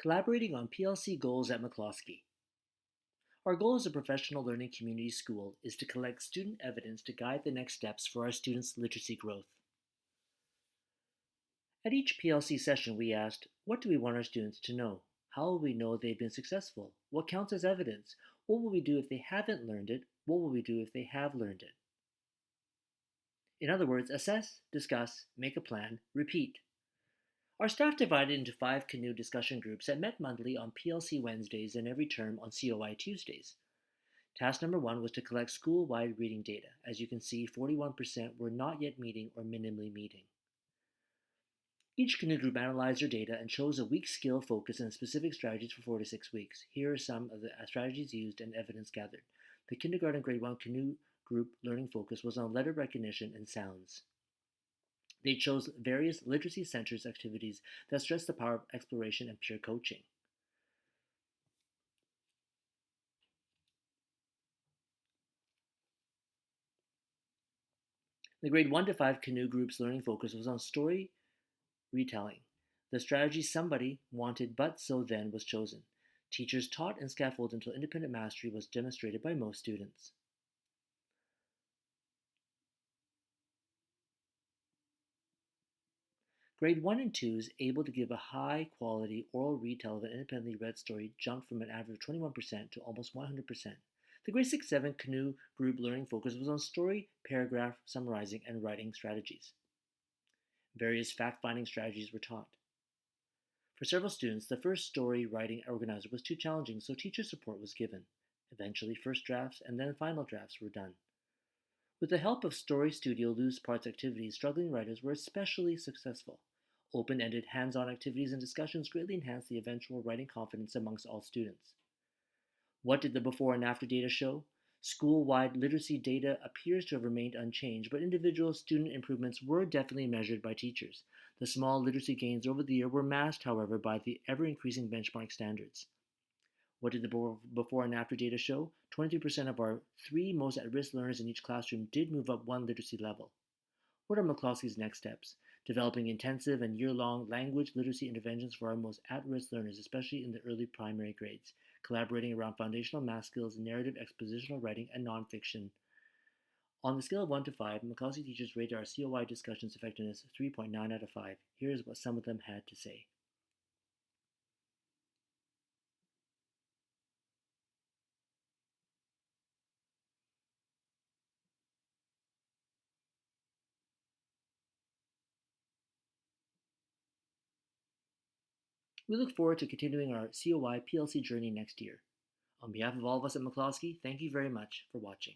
Collaborating on PLC goals at McCloskey. Our goal as a professional learning community school is to collect student evidence to guide the next steps for our students' literacy growth. At each PLC session, we asked, what do we want our students to know? How will we know they've been successful? What counts as evidence? What will we do if they haven't learned it? What will we do if they have learned it? In other words, assess, discuss, make a plan, repeat. Our staff divided into 5 canoe discussion groups that met monthly on PLC Wednesdays and every term on COI Tuesdays. Task number 1 was to collect school-wide reading data. As you can see, 41% were not yet meeting or minimally meeting. Each canoe group analyzed their data and chose a week's skill focus and specific strategies for 4 to 6 weeks. Here are some of the strategies used and evidence gathered. The kindergarten grade 1 canoe group learning focus was on letter recognition and sounds. They chose various literacy centers activities that stress the power of exploration and peer coaching. The grade 1 to 5 canoe group's learning focus was on story retelling. The strategy somebody wanted but so then was chosen. Teachers taught and scaffolded until independent mastery was demonstrated by most students. Grade 1 and 2's able to give a high quality oral retell of an independently read story jumped from an average of 21% to almost 100%. The grade 6-7 canoe group learning focus was on story, paragraph, summarizing, and writing strategies. Various fact-finding strategies were taught. For several students, the first story writing organizer was too challenging, so teacher support was given. Eventually, first drafts and then final drafts were done. With the help of Story Studio loose parts activities, struggling writers were especially successful. Open-ended, hands-on activities and discussions greatly enhanced the eventual writing confidence amongst all students. What did the before and after data show? School-wide literacy data appears to have remained unchanged, but individual student improvements were definitely measured by teachers. The small literacy gains over the year were masked, however, by the ever-increasing benchmark standards. What did the before and after data show? 23% of our 3 most at-risk learners in each classroom did move up 1 literacy level. What are McCloskey's next steps? Developing intensive and year-long language literacy interventions for our most at-risk learners, especially in the early primary grades. Collaborating around foundational math skills, narrative, expositional writing, and nonfiction. On the scale of 1 to 5, McCloskey teachers rated our COI discussions effectiveness 3.9 out of 5. Here's what some of them had to say. We look forward to continuing our COI PLC journey next year. On behalf of all of us at McCloskey, thank you very much for watching.